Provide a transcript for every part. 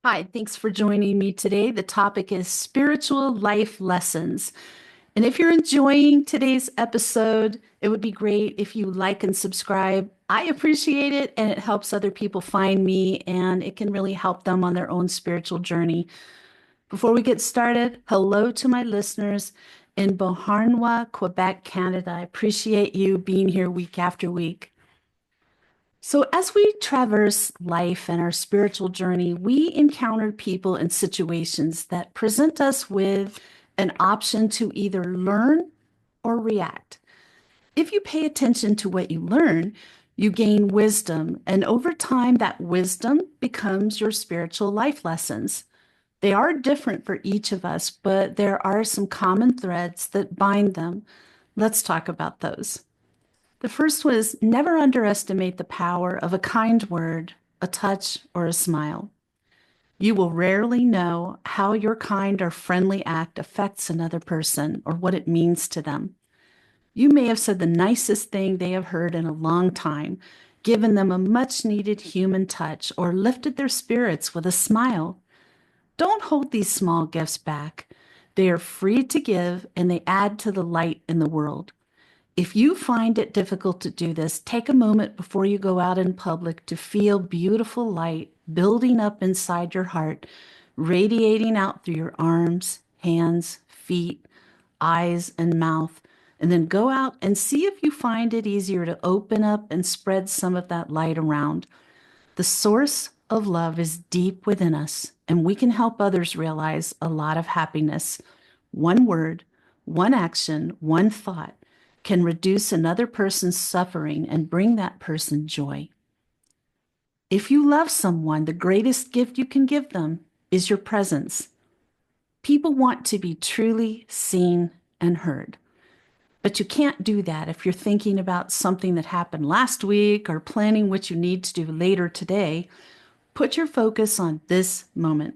Hi, thanks for joining me today. The topic is spiritual life lessons. And if you're enjoying today's episode, it would be great if you like and subscribe. I appreciate it, and it helps other people find me, and it can really help them on their own spiritual journey. Before we get started, hello to my listeners in Beauharnois, Quebec, Canada. I appreciate you being here week after week. So, as we traverse life and our spiritual journey, we encounter people and situations that present us with an option to either learn or react. If you pay attention to what you learn, you gain wisdom, and over time, that wisdom becomes your spiritual life lessons. They are different for each of us, but there are some common threads that bind them. Let's talk about those. The first was never underestimate the power of a kind word, a touch, or a smile. You will rarely know how your kind or friendly act affects another person or what it means to them. You may have said the nicest thing they have heard in a long time, given them a much needed human touch, or lifted their spirits with a smile. Don't hold these small gifts back. They are free to give and they add to the light in the world. If you find it difficult to do this, take a moment before you go out in public to feel beautiful light building up inside your heart, radiating out through your arms, hands, feet, eyes, and mouth. And then go out and see if you find it easier to open up and spread some of that light around. The source of love is deep within us, and we can help others realize a lot of happiness. One word, one action, one thought can reduce another person's suffering and bring that person joy. If you love someone, the greatest gift you can give them is your presence. People want to be truly seen and heard. But you can't do that if you're thinking about something that happened last week or planning what you need to do later today. Put your focus on this moment.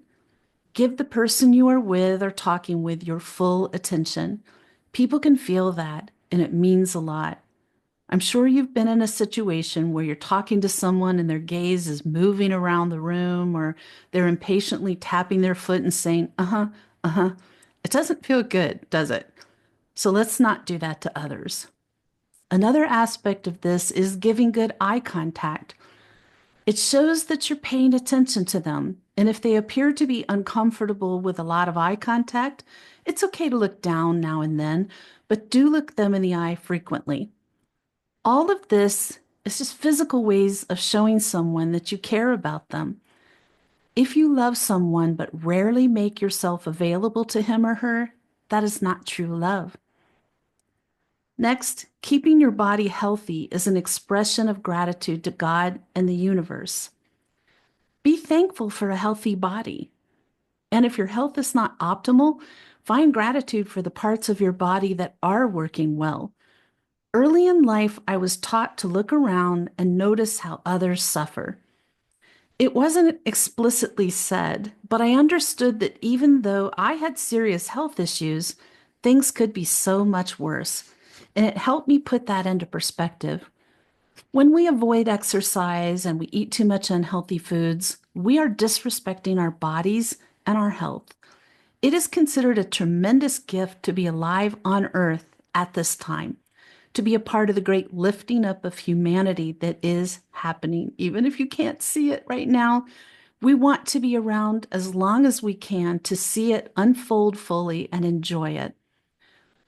Give the person you are with or talking with your full attention. People can feel that, and it means a lot. I'm sure you've been in a situation where you're talking to someone and their gaze is moving around the room, or they're impatiently tapping their foot and saying, uh huh. It doesn't feel good, does it? So let's not do that to others. Another aspect of this is giving good eye contact. It shows that you're paying attention to them. And if they appear to be uncomfortable with a lot of eye contact, it's okay to look down now and then, but do look them in the eye frequently. All of this is just physical ways of showing someone that you care about them. If you love someone but rarely make yourself available to him or her, that is not true love. Next, keeping your body healthy is an expression of gratitude to God and the universe. Be thankful for a healthy body. And if your health is not optimal, find gratitude for the parts of your body that are working well. Early in life, I was taught to look around and notice how others suffer. It wasn't explicitly said, but I understood that even though I had serious health issues, things could be so much worse. And it helped me put that into perspective. When we avoid exercise and we eat too much unhealthy foods, we are disrespecting our bodies and our health. It is considered a tremendous gift to be alive on earth at this time, to be a part of the great lifting up of humanity that is happening. Even if you can't see it right now, we want to be around as long as we can to see it unfold fully and enjoy it.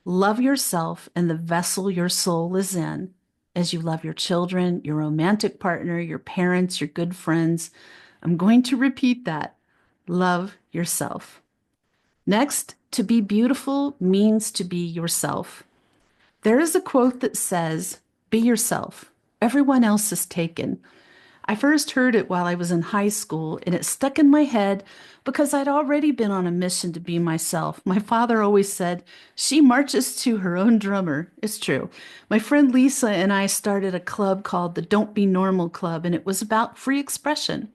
Love yourself and the vessel your soul is in as you love your children, your romantic partner, your parents, your good friends. I'm going to repeat that. Love yourself. Next, to be beautiful means to be yourself. There is a quote that says, "Be yourself. Everyone else is taken." I first heard it while I was in high school, and it stuck in my head because I'd already been on a mission to be myself. My father always said, "She marches to her own drummer." It's true. My friend Lisa and I started a club called the Don't Be Normal Club, and it was about free expression.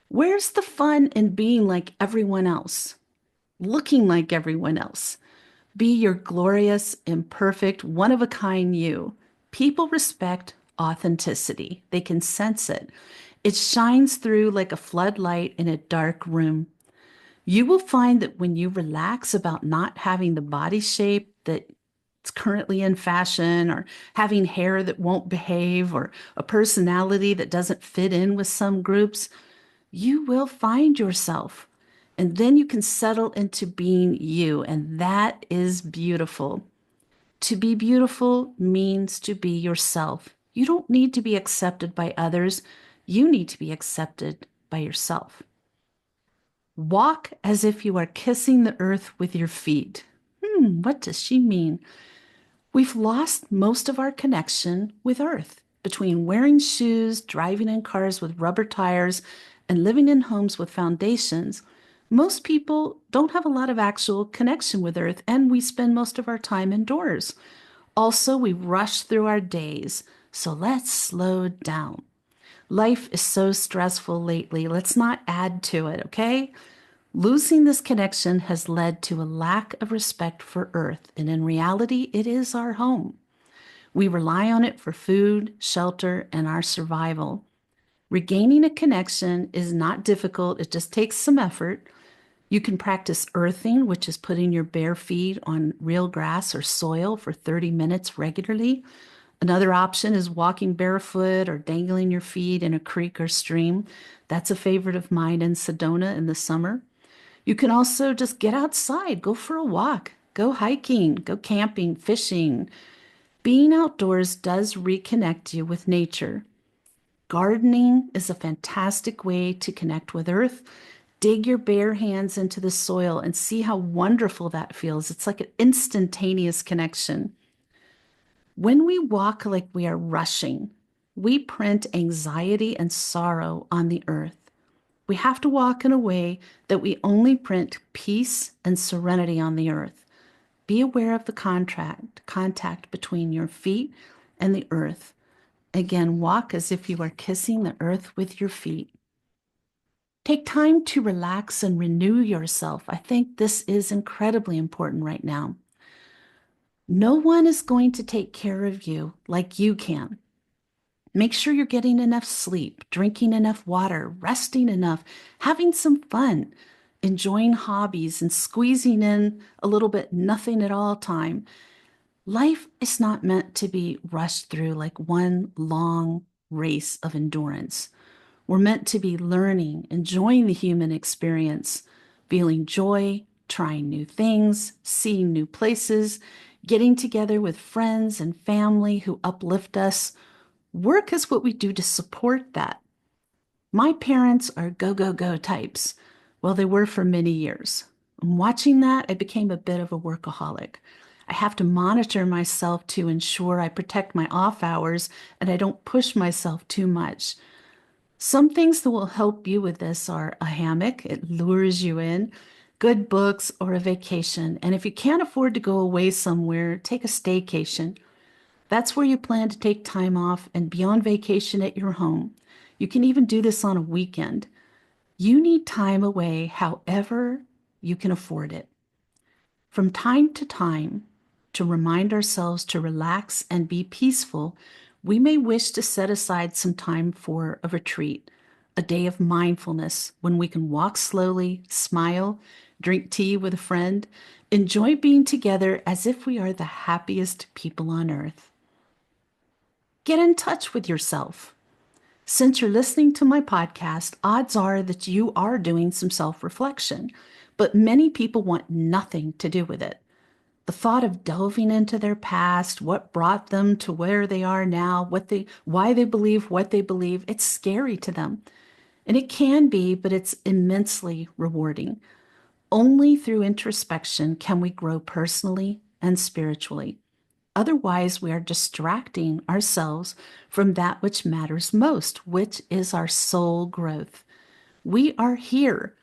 Where's the fun in being like everyone else, looking like everyone else? Be your glorious, imperfect, one of a kind you. People respect authenticity, they can sense it. It shines through like a floodlight in a dark room. You will find that when you relax about not having the body shape that it's currently in fashion, or having hair that won't behave, or a personality that doesn't fit in with some groups, you will find yourself. And then you can settle into being you. And that is beautiful. To be beautiful means to be yourself. You don't need to be accepted by others. You need to be accepted by yourself. Walk as if you are kissing the earth with your feet. What does she mean? We've lost most of our connection with earth between wearing shoes, driving in cars with rubber tires, and living in homes with foundations. Most people don't have a lot of actual connection with earth, and we spend most of our time indoors. Also, we rush through our days, so let's slow down. Life is so stressful lately. Let's not add to it, okay? Losing this connection has led to a lack of respect for Earth, and in reality, it is our home. We rely on it for food, shelter, and our survival. Regaining a connection is not difficult, it just takes some effort. You can practice earthing, which is putting your bare feet on real grass or soil for 30 minutes regularly. Another option is walking barefoot or dangling your feet in a creek or stream. That's a favorite of mine in Sedona in the summer. You can also just get outside, go for a walk, go hiking, go camping, fishing. Being outdoors does reconnect you with nature. Gardening is a fantastic way to connect with earth. Dig your bare hands into the soil and see how wonderful that feels. It's like an instantaneous connection. When we walk like we are rushing, we print anxiety and sorrow on the earth. We have to walk in a way that we only print peace and serenity on the earth. Be aware of the contact between your feet and the earth. Again, walk as if you are kissing the earth with your feet. Take time to relax and renew yourself. I think this is incredibly important right now. No one is going to take care of you like you can. Make sure you're getting enough sleep, drinking enough water, resting enough, having some fun, enjoying hobbies, and squeezing in a little bit nothing at all time. Life is not meant to be rushed through like one long race of endurance. We're meant to be learning, enjoying the human experience, feeling joy, trying new things, seeing new places, getting together with friends and family who uplift us. Work is what we do to support that. My parents are go, go, go types. Well, they were for many years. And watching that, I became a bit of a workaholic. I have to monitor myself to ensure I protect my off hours and I don't push myself too much. Some things that will help you with this are a hammock, it lures you in, good books, or a vacation. And if you can't afford to go away somewhere, take a staycation. That's where you plan to take time off and be on vacation at your home. You can even do this on a weekend. You need time away however you can afford it. From time to time, to remind ourselves to relax and be peaceful, we may wish to set aside some time for a retreat, a day of mindfulness when we can walk slowly, smile, drink tea with a friend, enjoy being together as if we are the happiest people on earth. Get in touch with yourself. Since you're listening to my podcast, odds are that you are doing some self-reflection, but many people want nothing to do with it. The thought of delving into their past, what brought them to where they are now, why they believe what they believe, it's scary to them. And it can be, but it's immensely rewarding. Only through introspection can we grow personally and spiritually. Otherwise, we are distracting ourselves from that which matters most, which is our soul growth. We are here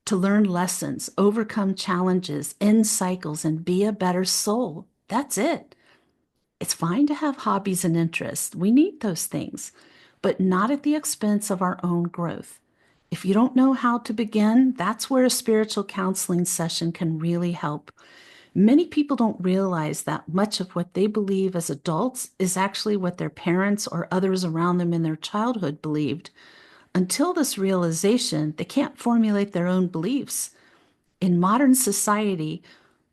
to learn lessons, overcome challenges, end cycles, and be a better soul. That's it. It's fine to have hobbies and interests. We need those things, but not at the expense of our own growth. If you don't know how to begin, that's where a spiritual counseling session can really help. Many people don't realize that much of what they believe as adults is actually what their parents or others around them in their childhood believed. Until this realization, they can't formulate their own beliefs. In modern society,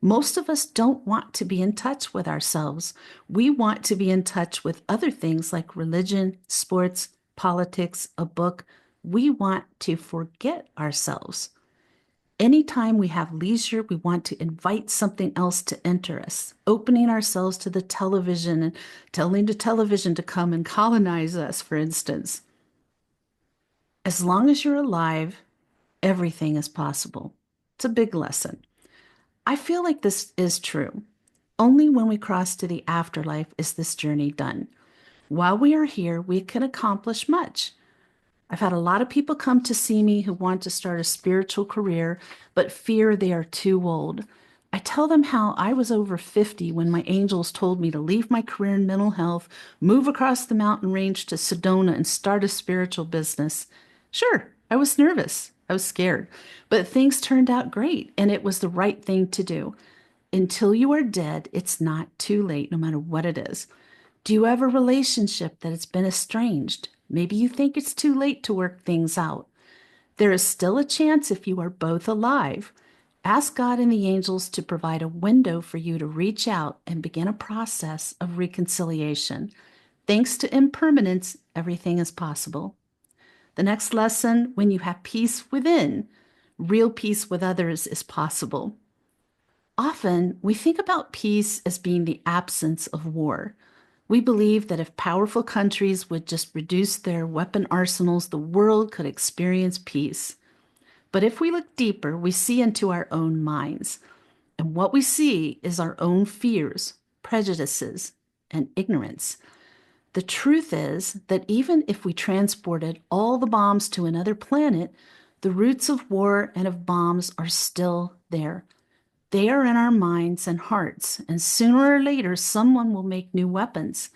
most of us don't want to be in touch with ourselves. We want to be in touch with other things like religion, sports, politics, a book. We want to forget ourselves. Anytime we have leisure, we want to invite something else to enter us, opening ourselves to the television and telling the television to come and colonize us, for instance. As long as you're alive, everything is possible. It's a big lesson. I feel like this is true. Only when we cross to the afterlife is this journey done. While we are here, we can accomplish much. I've had a lot of people come to see me who want to start a spiritual career, but fear they are too old. I tell them how I was over 50 when my angels told me to leave my career in mental health, move across the mountain range to Sedona, and start a spiritual business. Sure, I was nervous. I was scared, but things turned out great, and it was the right thing to do. Until you are dead, it's not too late, no matter what it is. Do you have a relationship that has been estranged? Maybe you think it's too late to work things out. There is still a chance if you are both alive. Ask God and the angels to provide a window for you to reach out and begin a process of reconciliation. Thanks to impermanence, everything is possible. The next lesson, when you have peace within, real peace with others is possible. Often, we think about peace as being the absence of war. We believe that if powerful countries would just reduce their weapon arsenals, the world could experience peace. But if we look deeper, we see into our own minds. And what we see is our own fears, prejudices, and ignorance. The truth is that even if we transported all the bombs to another planet, the roots of war and of bombs are still there. They are in our minds and hearts, and sooner or later, someone will make new weapons.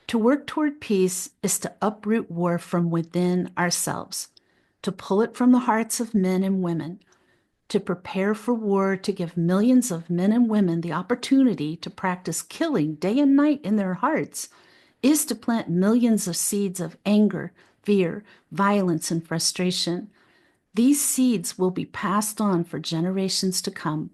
To work toward peace is to uproot war from within ourselves, to pull it from the hearts of men and women, to prepare for war, to give millions of men and women the opportunity to practice killing day and night in their hearts, is to plant millions of seeds of anger, fear, violence, and frustration. These seeds will be passed on for generations to come.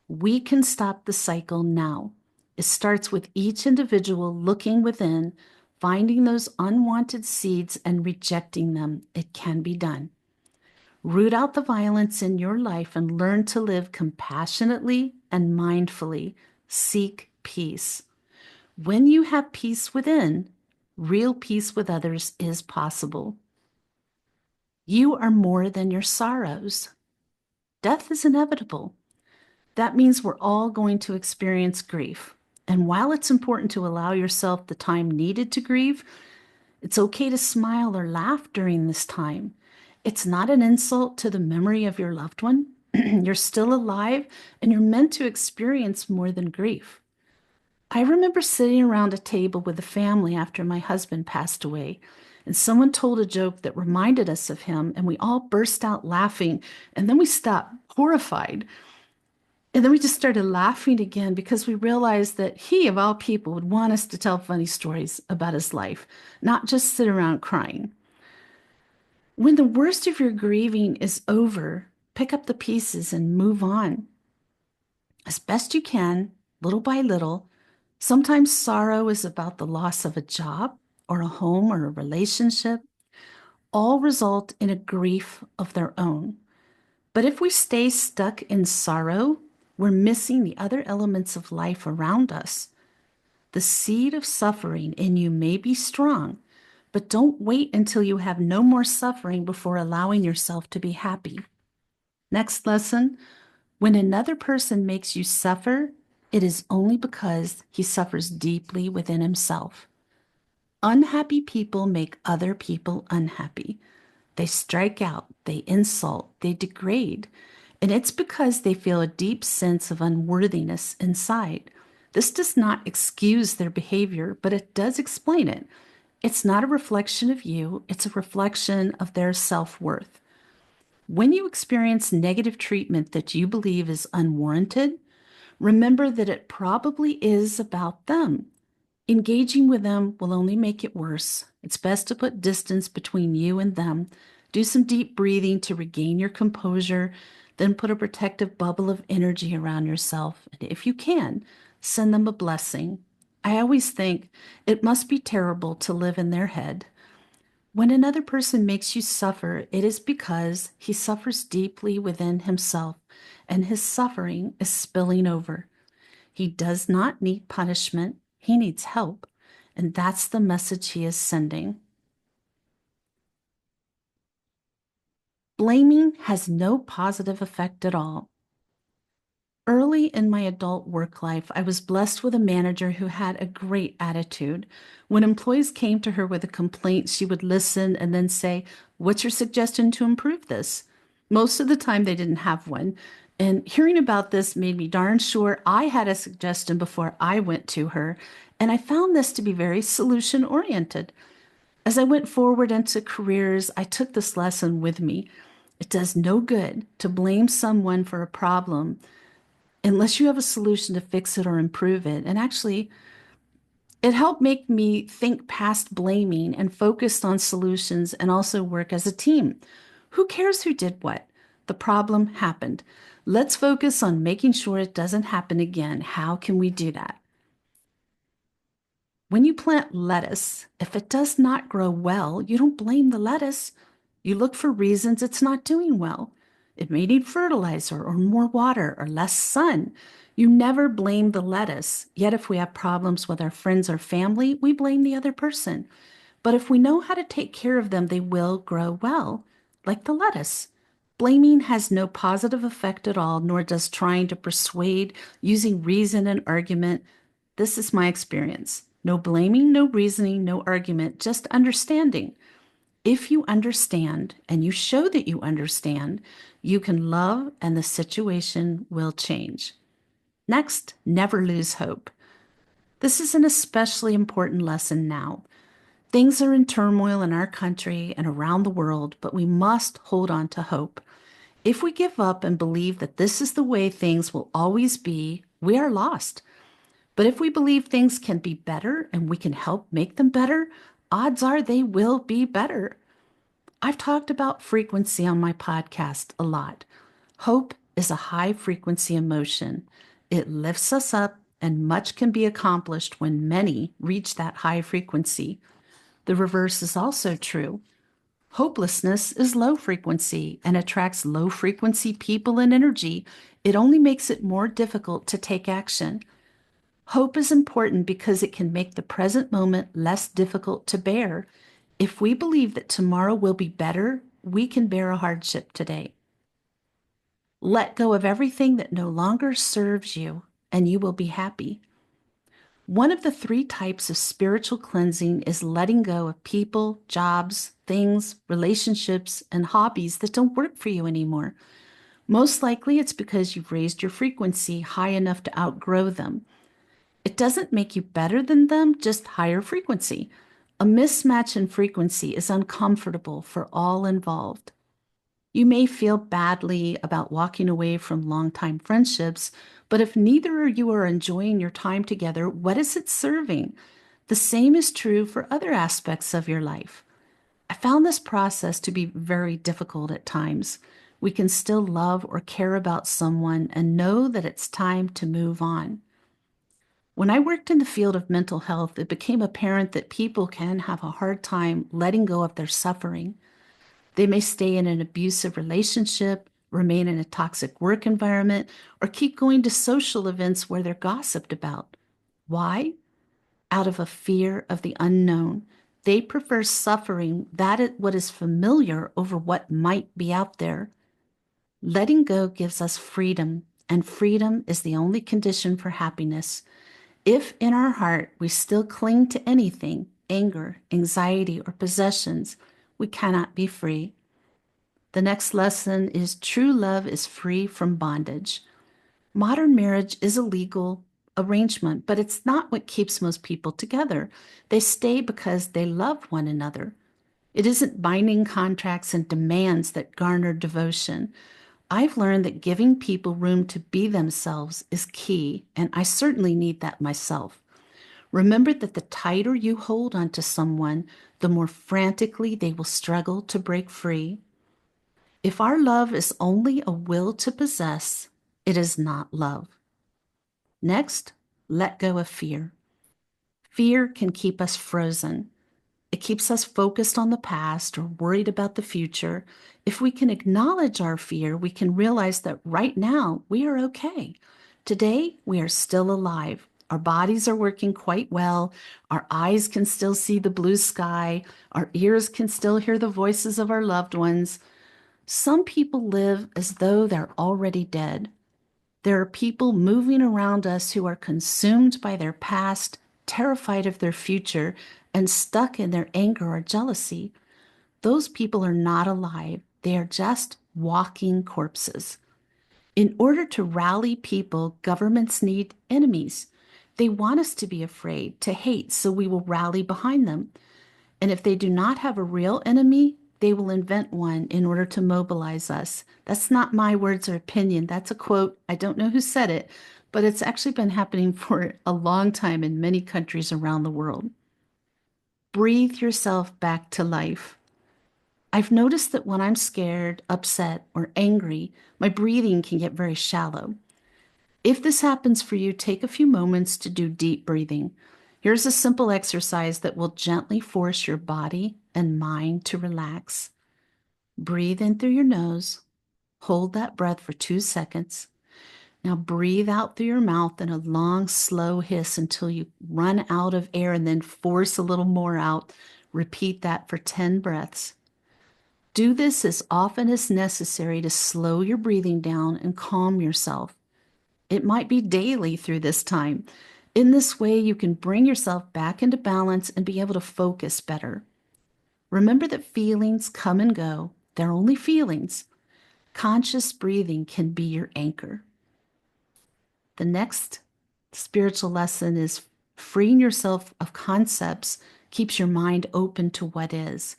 We can stop the cycle now. It starts with each individual looking within, finding those unwanted seeds and rejecting them. It can be done. Root out the violence in your life and learn to live compassionately and mindfully. Seek peace. When you have peace within, real peace with others is possible. You are more than your sorrows. Death is inevitable. That means we're all going to experience grief. And while it's important to allow yourself the time needed to grieve, it's okay to smile or laugh during this time. It's not an insult to the memory of your loved one. You're still alive and you're meant to experience more than grief. I remember sitting around a table with the family after my husband passed away, and someone told a joke that reminded us of him, and we all burst out laughing, and then we stopped, horrified. And then we just started laughing again because we realized that he, of all people, would want us to tell funny stories about his life, not just sit around crying. When the worst of your grieving is over, pick up the pieces and move on. As best you can, little by little. Sometimes sorrow is about the loss of a job or a home or a relationship. All result in a grief of their own. But if we stay stuck in sorrow, we're missing the other elements of life around us. The seed of suffering in you may be strong, but don't wait until you have no more suffering before allowing yourself to be happy. Next lesson, when another person makes you suffer, it is only because he suffers deeply within himself. Unhappy people make other people unhappy. They strike out, they insult, they degrade, and it's because they feel a deep sense of unworthiness inside. This does not excuse their behavior, but it does explain it. It's not a reflection of you, it's a reflection of their self-worth. When you experience negative treatment that you believe is unwarranted, remember that it probably is about them. Engaging with them will only make it worse. It's best to put distance between you and them. Do some deep breathing to regain your composure, then put a protective bubble of energy around yourself. And if you can, send them a blessing. I always think it must be terrible to live in their head. When another person makes you suffer, it is because he suffers deeply within himself, and his suffering is spilling over. He does not need punishment, he needs help, and that's the message he is sending. Blaming has no positive effect at all. Early in my adult work life, I was blessed with a manager who had a great attitude. When employees came to her with a complaint, she would listen and then say, "What's your suggestion to improve this?" Most of the time, they didn't have one. And hearing about this made me darn sure I had a suggestion before I went to her. And I found this to be very solution oriented. As I went forward into careers, I took this lesson with me. It does no good to blame someone for a problem unless you have a solution to fix it or improve it. And actually, it helped make me think past blaming and focused on solutions and also work as a team. Who cares who did what? The problem happened. Let's focus on making sure it doesn't happen again. How can we do that? When you plant lettuce, if it does not grow well, you don't blame the lettuce. You look for reasons it's not doing well. It may need fertilizer or more water or less sun. You never blame the lettuce. Yet, if we have problems with our friends or family, we blame the other person. But if we know how to take care of them, they will grow well, like the lettuce. Blaming has no positive effect at all, nor does trying to persuade using reason and argument. This is my experience. No blaming, no reasoning, no argument, just understanding. If you understand and you show that you understand, you can love and the situation will change. Next, never lose hope. This is an especially important lesson now. Things are in turmoil in our country and around the world, but we must hold on to hope. If we give up and believe that this is the way things will always be, we are lost. But if we believe things can be better and we can help make them better, odds are they will be better. I've talked about frequency on my podcast a lot. Hope is a high frequency emotion. It lifts us up, and much can be accomplished when many reach that high frequency. The reverse is also true. Hopelessness is low frequency and attracts low frequency people and energy. It only makes it more difficult to take action. Hope is important because it can make the present moment less difficult to bear. If we believe that tomorrow will be better, we can bear a hardship today. Let go of everything that no longer serves you, and you will be happy. One of the three types of spiritual cleansing is letting go of people, jobs, things, relationships, and hobbies that don't work for you anymore. Most likely it's because you've raised your frequency high enough to outgrow them. It doesn't make you better than them, just higher frequency. A mismatch in frequency is uncomfortable for all involved. You may feel badly about walking away from longtime friendships, but if neither of you are enjoying your time together, what is it serving? The same is true for other aspects of your life. I found this process to be very difficult at times. We can still love or care about someone and know that it's time to move on. When I worked in the field of mental health, it became apparent that people can have a hard time letting go of their suffering. They may stay in an abusive relationship, remain in a toxic work environment, or keep going to social events where they're gossiped about. Why? Out of a fear of the unknown. They prefer suffering, what is familiar, over what might be out there. Letting go gives us freedom, and freedom is the only condition for happiness. If in our heart we still cling to anything, anger, anxiety, or possessions, we cannot be free. The next lesson is true love is free from bondage. Modern marriage is a legal arrangement, but it's not what keeps most people together. They stay because they love one another. It isn't binding contracts and demands that garner devotion. I've learned that giving people room to be themselves is key, and I certainly need that myself. Remember that the tighter you hold onto someone, the more frantically they will struggle to break free. If our love is only a will to possess, it is not love. Next, let go of fear. Fear can keep us frozen. It keeps us focused on the past or worried about the future. If we can acknowledge our fear, we can realize that right now we are okay. Today, we are still alive. Our bodies are working quite well. Our eyes can still see the blue sky. Our ears can still hear the voices of our loved ones. Some people live as though they're already dead. There are people moving around us who are consumed by their past, terrified of their future, and stuck in their anger or jealousy. Those people are not alive. They are just walking corpses. In order to rally people, governments need enemies. They want us to be afraid, to hate, so we will rally behind them. And if they do not have a real enemy, they will invent one in order to mobilize us. That's not my words or opinion. That's a quote. I don't know who said it, but it's actually been happening for a long time in many countries around the world. Breathe yourself back to life. I've noticed that when I'm scared, upset, or angry, my breathing can get very shallow. If this happens for you, take a few moments to do deep breathing. Here's a simple exercise that will gently force your body and mind to relax. Breathe in through your nose. Hold that breath for 2 seconds. Now breathe out through your mouth in a long, slow hiss until you run out of air and then force a little more out. Repeat that for 10 breaths. Do this as often as necessary to slow your breathing down and calm yourself. It might be daily through this time. In this way, you can bring yourself back into balance and be able to focus better. Remember that feelings come and go. They're only feelings. Conscious breathing can be your anchor. The next spiritual lesson is freeing yourself of concepts keeps your mind open to what is.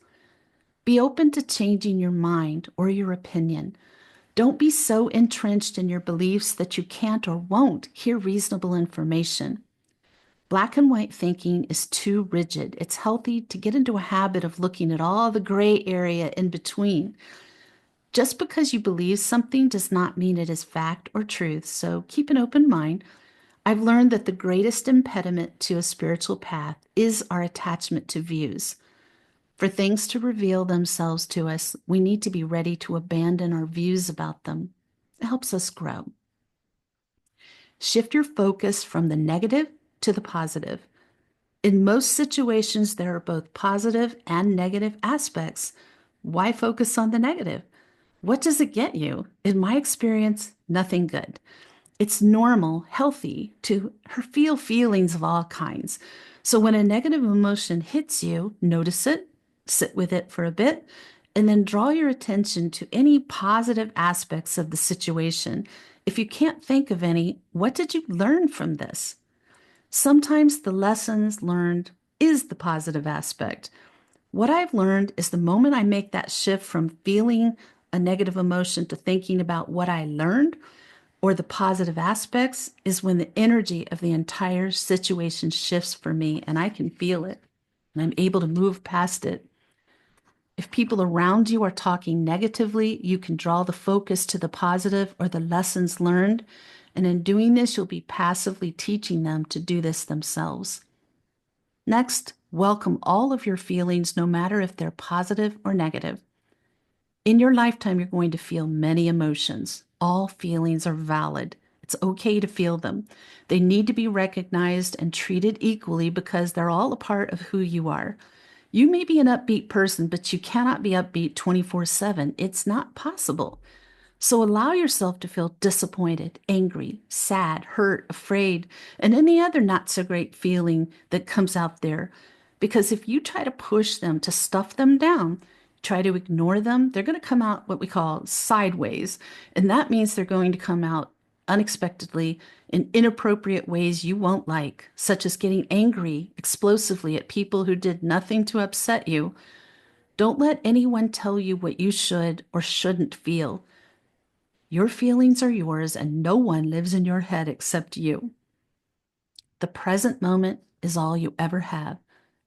Be open to changing your mind or your opinion. Don't be so entrenched in your beliefs that you can't or won't hear reasonable information. Black and white thinking is too rigid. It's healthy to get into a habit of looking at all the gray area in between. Just because you believe something does not mean it is fact or truth, so keep an open mind. I've learned that the greatest impediment to a spiritual path is our attachment to views. For things to reveal themselves to us, we need to be ready to abandon our views about them. It helps us grow. Shift your focus from the negative to the positive. In most situations, there are both positive and negative aspects. Why focus on the negative? What does it get you? In my experience, nothing good. It's normal, healthy to feel feelings of all kinds. So when a negative emotion hits you, notice it, sit with it for a bit, and then draw your attention to any positive aspects of the situation. If you can't think of any, what did you learn from this? Sometimes the lessons learned is the positive aspect. What I've learned is the moment I make that shift from feeling a negative emotion to thinking about what I learned or the positive aspects is when the energy of the entire situation shifts for me and I can feel it and I'm able to move past it. If people around you are talking negatively, you can draw the focus to the positive or the lessons learned. And in doing this, you'll be passively teaching them to do this themselves. Next, welcome all of your feelings, no matter if they're positive or negative. In your lifetime, you're going to feel many emotions. All feelings are valid. It's okay to feel them. They need to be recognized and treated equally because they're all a part of who you are. You may be an upbeat person, but you cannot be upbeat 24/7. It's not possible. So allow yourself to feel disappointed, angry, sad, hurt, afraid, and any other not so great feeling that comes out there. Because if you try to push them, to stuff them down, try to ignore them, they're going to come out what we call sideways. And that means they're going to come out unexpectedly in inappropriate ways you won't like, such as getting angry explosively at people who did nothing to upset you. Don't let anyone tell you what you should or shouldn't feel. Your feelings are yours, and no one lives in your head except you. The present moment is all you ever have.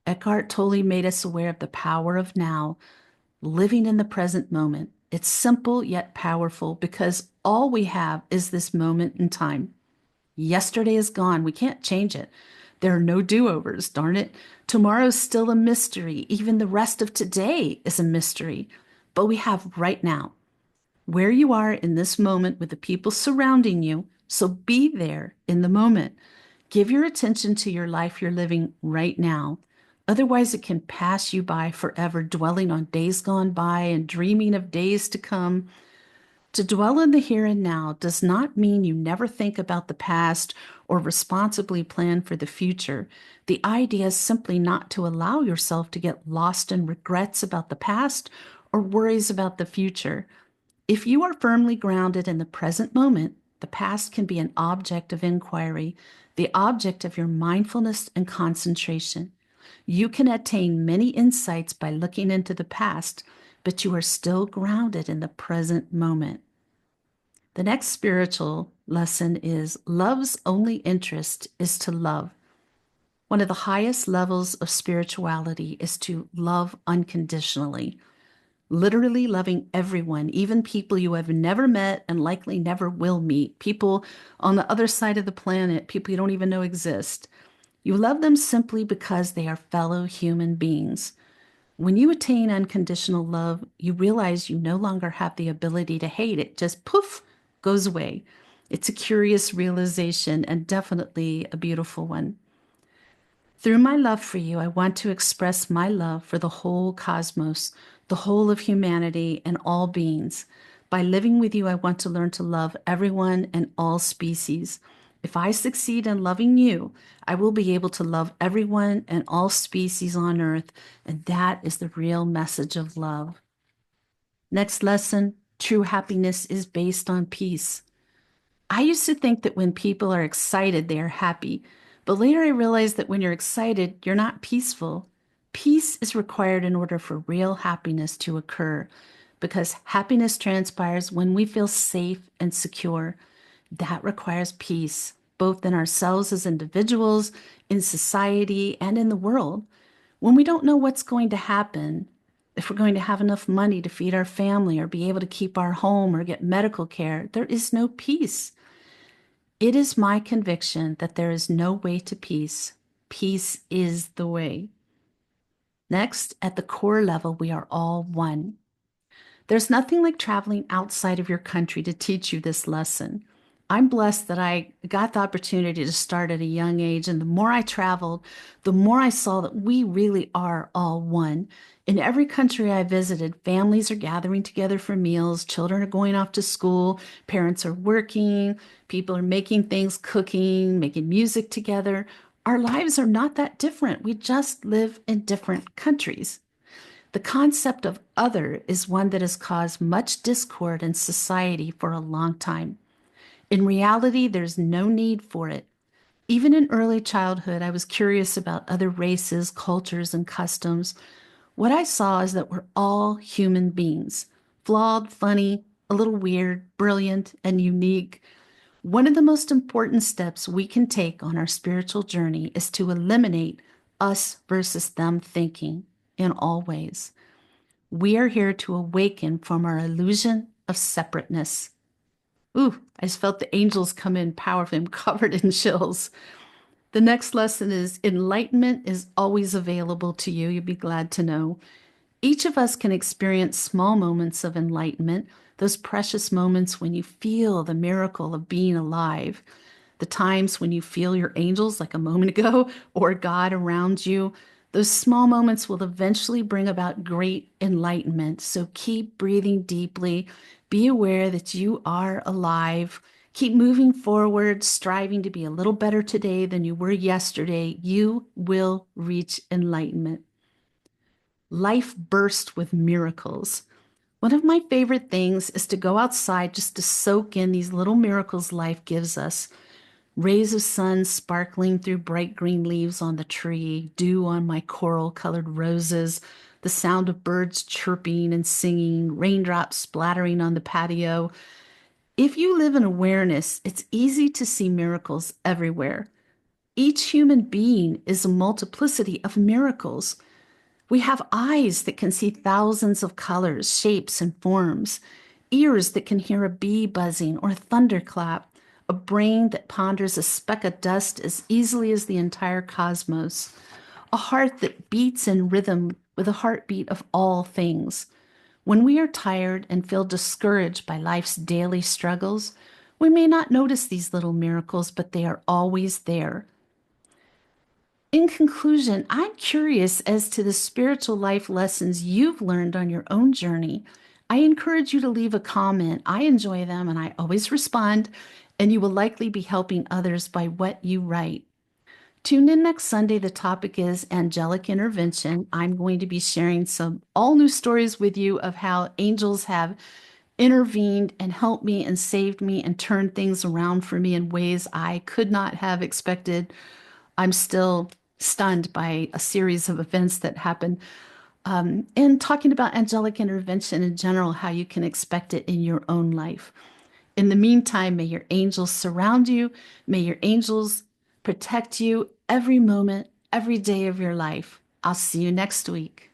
Eckhart Tolle made us aware of the power of now, living in the present moment. It's simple yet powerful because all we have is this moment in time. Yesterday is gone. We can't change it. There are no do-overs, darn it. Tomorrow's still a mystery. Even the rest of today is a mystery. But we have right now, where you are in this moment with the people surrounding you. So be there in the moment. Give your attention to your life you're living right now. Otherwise, it can pass you by forever, dwelling on days gone by and dreaming of days to come. To dwell in the here and now does not mean you never think about the past or responsibly plan for the future. The idea is simply not to allow yourself to get lost in regrets about the past or worries about the future. If you are firmly grounded in the present moment, the past can be an object of inquiry, the object of your mindfulness and concentration. You can attain many insights by looking into the past, but you are still grounded in the present moment. The next spiritual lesson is love's only interest is to love. One of the highest levels of spirituality is to love unconditionally, literally loving everyone, even people you have never met and likely never will meet, people on the other side of the planet, people you don't even know exist. You love them simply because they are fellow human beings. When you attain unconditional love, you realize you no longer have the ability to hate. It just poof goes away. It's a curious realization and definitely a beautiful one. Through my love for you, I want to express my love for the whole cosmos, the whole of humanity, and all beings. By living with you, I want to learn to love everyone and all species. If I succeed in loving you, I will be able to love everyone and all species on earth, and that is the real message of love. Next lesson, true happiness is based on peace. I used to think that when people are excited, they are happy. But later I realized that when you're excited, you're not peaceful. Peace is required in order for real happiness to occur because happiness transpires when we feel safe and secure. That requires peace, both in ourselves as individuals, in society, and in the world. When we don't know what's going to happen, if we're going to have enough money to feed our family or be able to keep our home or get medical care, there is no peace. It is my conviction that there is no way to peace. Peace is the way. Next, at the core level, we are all one. There's nothing like traveling outside of your country to teach you this lesson. I'm blessed that I got the opportunity to start at a young age, and the more I traveled, the more I saw that we really are all one. In every country I visited, families are gathering together for meals, children are going off to school, parents are working, people are making things, cooking, making music together. Our lives are not that different. We just live in different countries. The concept of other is one that has caused much discord in society for a long time. In reality, there's no need for it. Even in early childhood, I was curious about other races, cultures, and customs. What I saw is that we're all human beings, flawed, funny, a little weird, brilliant, and unique. One of the most important steps we can take on our spiritual journey is to eliminate us versus them thinking in all ways. We are here to awaken from our illusion of separateness. Ooh, I just felt the angels come in powerfully. I'm covered in chills. The next lesson is enlightenment is always available to you. You'd be glad to know. Each of us can experience small moments of enlightenment, those precious moments when you feel the miracle of being alive, the times when you feel your angels, like a moment ago, or God around you. Those small moments will eventually bring about great enlightenment. So keep breathing deeply. Be aware that you are alive. Keep moving forward, striving to be a little better today than you were yesterday. You will reach enlightenment. Life bursts with miracles. One of my favorite things is to go outside just to soak in these little miracles life gives us. Rays of sun sparkling through bright green leaves on the tree, dew on my coral-colored roses, the sound of birds chirping and singing, raindrops splattering on the patio. If you live in awareness, it's easy to see miracles everywhere. Each human being is a multiplicity of miracles. We have eyes that can see thousands of colors, shapes, and forms, ears that can hear a bee buzzing or a thunderclap, a brain that ponders a speck of dust as easily as the entire cosmos, a heart that beats in rhythm with the heartbeat of all things. When we are tired and feel discouraged by life's daily struggles, we may not notice these little miracles, but they are always there. In conclusion, I'm curious as to the spiritual life lessons you've learned on your own journey. I encourage you to leave a comment. I enjoy them and I always respond, and you will likely be helping others by what you write. Tune in next Sunday. The topic is Angelic Intervention. I'm going to be sharing some all new stories with you of how angels have intervened and helped me and saved me and turned things around for me in ways I could not have expected. I'm still stunned by a series of events that happened. And talking about angelic intervention in general, how you can expect it in your own life. In the meantime, may your angels surround you. May your angels protect you every moment, every day of your life. I'll see you next week.